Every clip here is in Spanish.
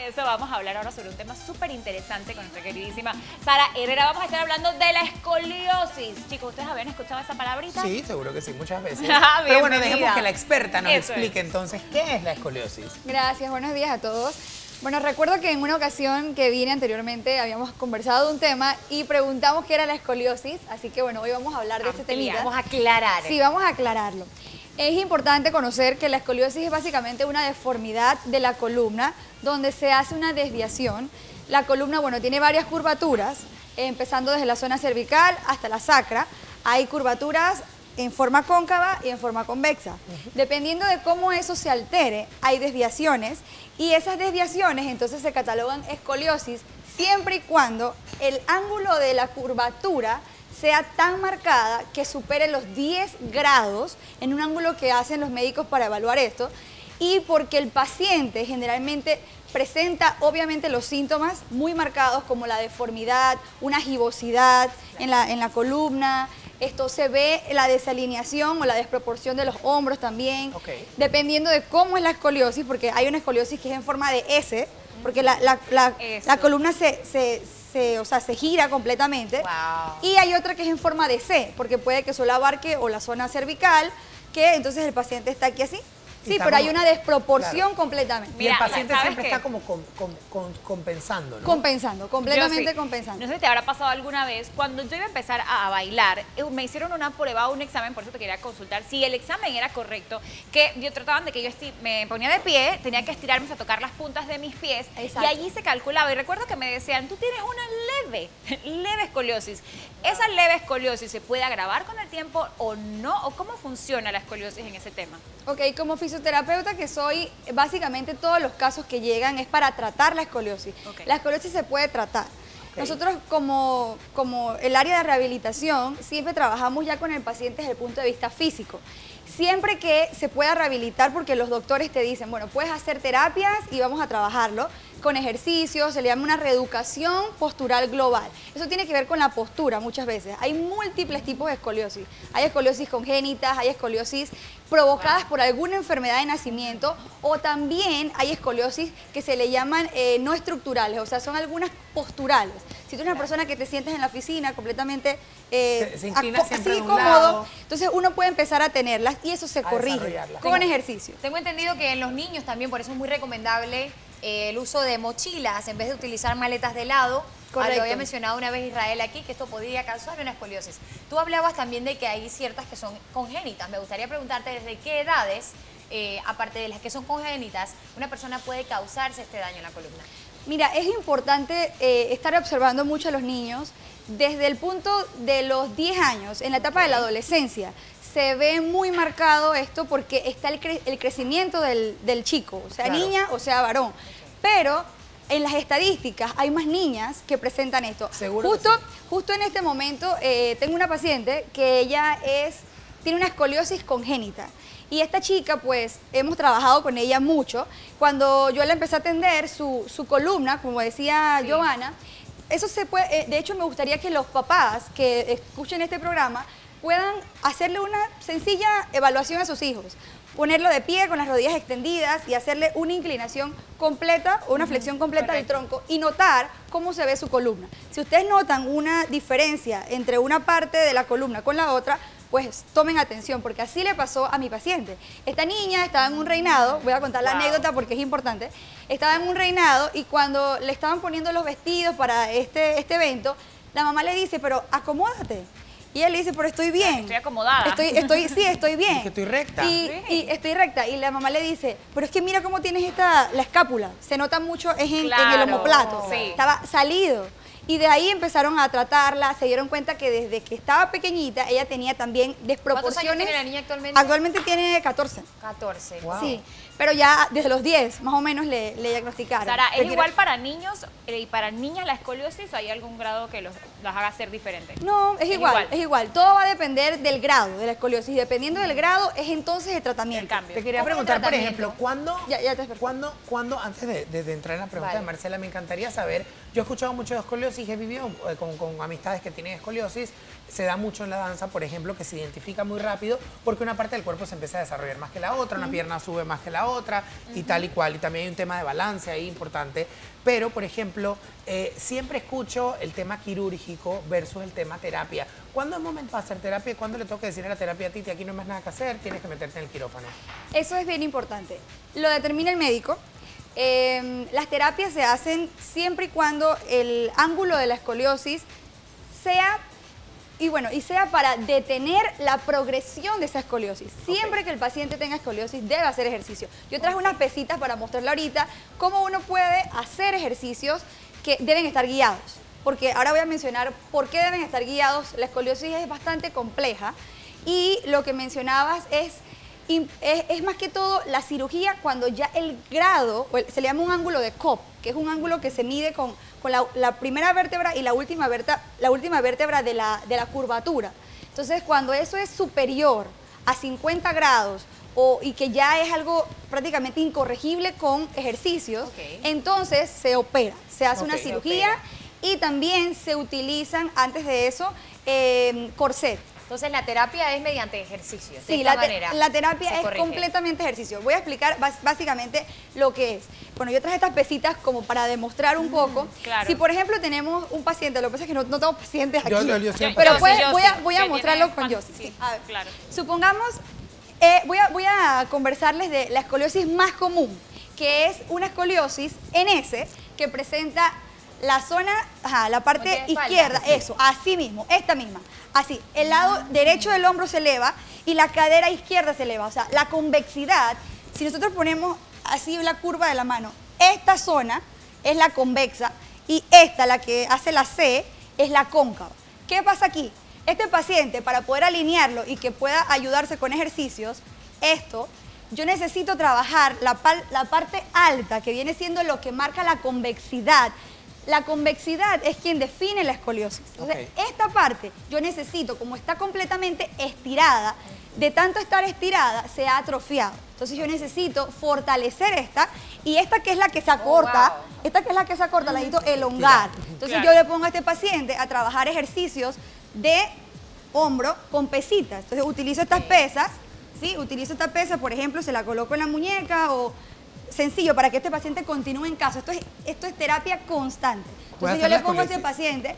eso vamos a hablar ahora sobre un tema súper interesante con nuestra queridísima Sara Herrera. Vamos a estar hablando de la escoliosis. Chicos, ¿ustedes habían escuchado esa palabrita? Sí, seguro que sí, muchas veces. Bienvenida. Pero bueno, dejemos que la experta nos Eso explique es. entonces qué es la escoliosis. Gracias, buenos días a todos. Bueno, recuerdo que en una ocasión que vine anteriormente habíamos conversado de un tema y preguntamos qué era la escoliosis, así que bueno, hoy vamos a hablar de este temita. Vamos a aclarar. Sí, vamos a aclararlo. Es importante conocer que la escoliosis es básicamente una deformidad de la columna donde se hace una desviación. La columna, bueno, tiene varias curvaturas, empezando desde la zona cervical hasta la sacra. Hay curvaturas en forma cóncava y en forma convexa. Dependiendo de cómo eso se altere, hay desviaciones y esas desviaciones entonces se catalogan escoliosis siempre y cuando el ángulo de la curvatura sea tan marcada que supere los 10 grados en un ángulo que hacen los médicos para evaluar esto y porque el paciente generalmente presenta obviamente los síntomas muy marcados como la deformidad, una gibosidad en la columna. Esto se ve la desalineación o la desproporción de los hombros también, dependiendo de cómo es la escoliosis, porque hay una escoliosis que es en forma de S, porque la columna se gira completamente, y hay otra que es en forma de C, porque puede que solo abarque o la zona cervical, que entonces el paciente está aquí así. Sí, pero hay una desproporción completamente. Y el paciente siempre está como compensando, ¿no? Compensando, completamente compensando. No sé si te habrá pasado alguna vez, cuando yo iba a empezar a bailar, me hicieron una prueba, un examen, por eso te quería consultar, si el examen era correcto, que yo trataban de que yo me ponía de pie, tenía que estirarme hasta tocar las puntas de mis pies, y allí se calculaba, y recuerdo que me decían, tú tienes una leve escoliosis. ¿Esa leve escoliosis se puede agravar con el tiempo o no? ¿O cómo funciona la escoliosis en ese tema? Ok, como fisioterapeuta que soy, básicamente todos los casos que llegan es para tratar la escoliosis. La escoliosis se puede tratar. Nosotros como el área de rehabilitación siempre trabajamos ya con el paciente desde el punto de vista físico. Siempre que se pueda rehabilitar, porque los doctores te dicen, bueno, puedes hacer terapias y vamos a trabajarlo con ejercicios, se le llama una reeducación postural global. Eso tiene que ver con la postura muchas veces. Hay múltiples tipos de escoliosis. Hay escoliosis congénitas, hay escoliosis provocadas por alguna enfermedad de nacimiento o también hay escoliosis que se le llaman no estructurales, o sea, son algunas posturales. Si tú eres una persona que te sientes en la oficina completamente se inclina siempre así de un cómodo, lado. Entonces uno puede empezar a tenerlas y eso se corrige con ejercicio. Tengo entendido que en los niños también, por eso es muy recomendable el uso de mochilas en vez de utilizar maletas de lado. Lo había mencionado una vez Israel aquí, que esto podría causar una escoliosis. Tú hablabas también de que hay ciertas que son congénitas. Me gustaría preguntarte desde qué edades, aparte de las que son congénitas, una persona puede causarse este daño en la columna. Mira, es importante estar observando mucho a los niños desde el punto de los 10 años, en la etapa de la adolescencia. Se ve muy marcado esto porque está el crecimiento del chico, o sea, niña o sea, varón. Pero en las estadísticas hay más niñas que presentan esto. Justo en este momento tengo una paciente que ella tiene una escoliosis congénita. Y esta chica, pues, hemos trabajado con ella mucho. Cuando yo la empecé a atender, su columna, como decía Giovanna, eso se puede, de hecho me gustaría que los papás que escuchen este programa puedan hacerle una sencilla evaluación a sus hijos. Ponerlo de pie con las rodillas extendidas y hacerle una inclinación completa o una flexión completa del tronco y notar cómo se ve su columna. Si ustedes notan una diferencia entre una parte de la columna con la otra, pues tomen atención, porque así le pasó a mi paciente. Esta niña estaba en un reinado, voy a contar la anécdota porque es importante, estaba en un reinado y cuando le estaban poniendo los vestidos para este evento, la mamá le dice, pero acomódate. Y él le dice, pero estoy bien. Estoy acomodada. Sí, estoy bien. Es que estoy recta. Y estoy recta. Y la mamá le dice, pero es que mira cómo tienes la escápula. Se nota mucho, es en el omoplato. Estaba salido. Y de ahí empezaron a tratarla, se dieron cuenta que desde que estaba pequeñita ella tenía también desproporciones. ¿Cuántos años tiene la niña actualmente? Actualmente tiene 14. 14. Wow. Sí, pero ya desde los 10 más o menos le diagnosticaron. Sara, ¿es igual para niños y para niñas la escoliosis o hay algún grado que las haga ser diferentes? No, es igual. Todo va a depender del grado de la escoliosis. Dependiendo del grado es entonces el tratamiento. El cambio. Te quería preguntar, por ejemplo, ¿cuándo, antes de entrar en la pregunta de Marcela, me encantaría saber, yo he escuchado mucho de escoliosis, he vivido con amistades que tienen escoliosis, se da mucho en la danza, por ejemplo, que se identifica muy rápido porque una parte del cuerpo se empieza a desarrollar más que la otra, una pierna sube más que la otra y tal y cual. Y también hay un tema de balance ahí importante. Pero, por ejemplo, siempre escucho el tema quirúrgico versus el tema terapia. ¿Cuándo es momento de hacer terapia y cuándo le toca decir a la terapia a Titi, aquí no hay más nada que hacer, tienes que meterte en el quirófano? Eso es bien importante. Lo determina el médico. Las terapias se hacen siempre y cuando el ángulo de la escoliosis sea para detener la progresión de esa escoliosis. Siempre que el paciente tenga escoliosis debe hacer ejercicio. Yo traje unas pesitas para mostrarle ahorita cómo uno puede hacer ejercicios que deben estar guiados. Porque ahora voy a mencionar por qué deben estar guiados. La escoliosis es bastante compleja y lo que mencionabas es más que todo la cirugía cuando ya el grado, se le llama un ángulo de Cobb, que es un ángulo que se mide con la primera vértebra y la última vértebra de la curvatura. Entonces, cuando eso es superior a 50 grados y que ya es algo prácticamente incorregible con ejercicios, entonces se opera, se hace una cirugía y también se utilizan antes de eso corset. Entonces, la terapia es mediante ejercicios. Sí, la terapia es completamente ejercicio. Voy a explicar básicamente lo que es. Bueno, yo traje estas pesitas como para demostrar un poco. Claro. Si, por ejemplo, tenemos un paciente, lo que pasa es que no tengo pacientes aquí. Yo siempre. Pero voy a mostrarlo con Yossi. Sí, a ver. claro. Supongamos, voy a conversarles de la escoliosis más común, que es una escoliosis en S que presenta la zona, la parte izquierda, eso, así mismo, esta misma. Así, el lado derecho del hombro se eleva y la cadera izquierda se eleva. O sea, la convexidad, si nosotros ponemos así la curva de la mano, esta zona es la convexa y esta, la que hace la C, es la cóncava. ¿Qué pasa aquí? Este paciente, para poder alinearlo y que pueda ayudarse con ejercicios, yo necesito trabajar la parte alta, que viene siendo lo que marca la convexidad. La convexidad es quien define la escoliosis. Entonces, esta parte yo necesito, como está completamente estirada, de tanto estar estirada, se ha atrofiado. Entonces yo necesito fortalecer esta y esta que es la que se acorta, la necesito elongar. Entonces yo le pongo a este paciente a trabajar ejercicios de hombro con pesitas. Entonces utilizo estas pesas, ¿sí? Utilizo esta pesa, por ejemplo, se la coloco en la muñeca o sencillo para que este paciente continúe en casa. Esto es terapia constante. Entonces yo le pongo a este paciente,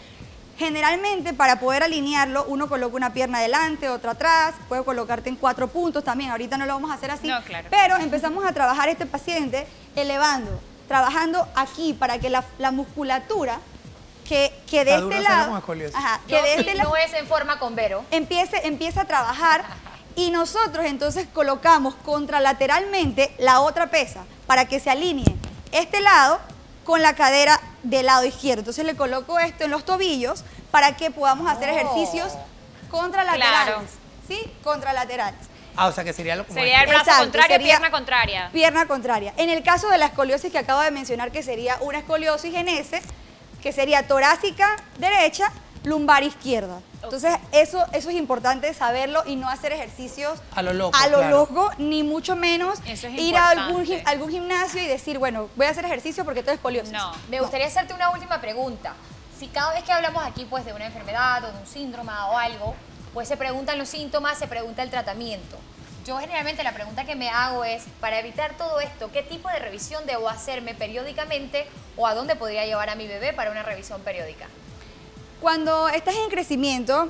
generalmente para poder alinearlo, uno coloca una pierna adelante, otra atrás, puedo colocarte en 4 puntos también, ahorita no lo vamos a hacer así, pero empezamos a trabajar este paciente elevando, trabajando aquí para que la musculatura que de este lado, no es en forma con Vero, empiece a trabajar. Y nosotros entonces colocamos contralateralmente la otra pesa para que se alinee este lado con la cadera del lado izquierdo. Entonces le coloco esto en los tobillos para que podamos hacer ejercicios contralaterales. ¿Sí? Contralaterales. O sea que sería lo como sería el brazo contrario, pierna contraria. Pierna contraria. En el caso de la escoliosis que acabo de mencionar, que sería una escoliosis en S, que sería torácica derecha, lumbar izquierda. Entonces, eso es importante saberlo y no hacer ejercicios a lo loco, ni mucho menos ir a algún gimnasio y decir, bueno, voy a hacer ejercicio porque esto es escoliosis. No. Me gustaría hacerte una última pregunta. Si cada vez que hablamos aquí pues de una enfermedad o de un síndrome o algo, pues se preguntan los síntomas, se pregunta el tratamiento. Yo generalmente la pregunta que me hago es, para evitar todo esto, ¿qué tipo de revisión debo hacerme periódicamente o a dónde podría llevar a mi bebé para una revisión periódica? Cuando estás en crecimiento,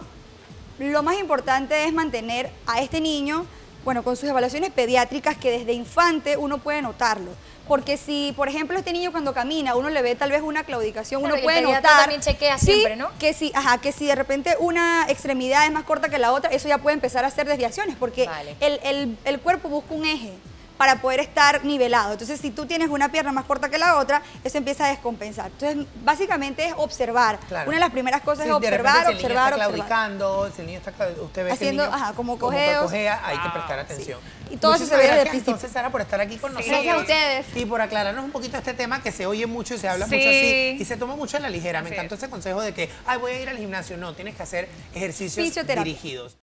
lo más importante es mantener a este niño, bueno, con sus evaluaciones pediátricas, que desde infante uno puede notarlo. Porque si, por ejemplo, este niño cuando camina, uno le ve tal vez una claudicación, uno puede notar... también chequea siempre, ¿no? Que si de repente una extremidad es más corta que la otra, eso ya puede empezar a hacer desviaciones, porque el cuerpo busca un eje para poder estar nivelado. Entonces, si tú tienes una pierna más corta que la otra, eso empieza a descompensar. Entonces, básicamente es observar. Una de las primeras cosas es observar, si el niño está claudicando, si el niño está, usted ve haciendo, que el niño como cojea, hay que prestar atención. Y todo eso se ve desde el principio. Entonces, Sara, por estar aquí con nosotros. Gracias a ustedes. Y por aclararnos un poquito este tema que se oye mucho y se habla mucho así y se toma mucho a la ligera. Me encantó ese consejo de que, voy a ir al gimnasio. No, tienes que hacer ejercicios dirigidos.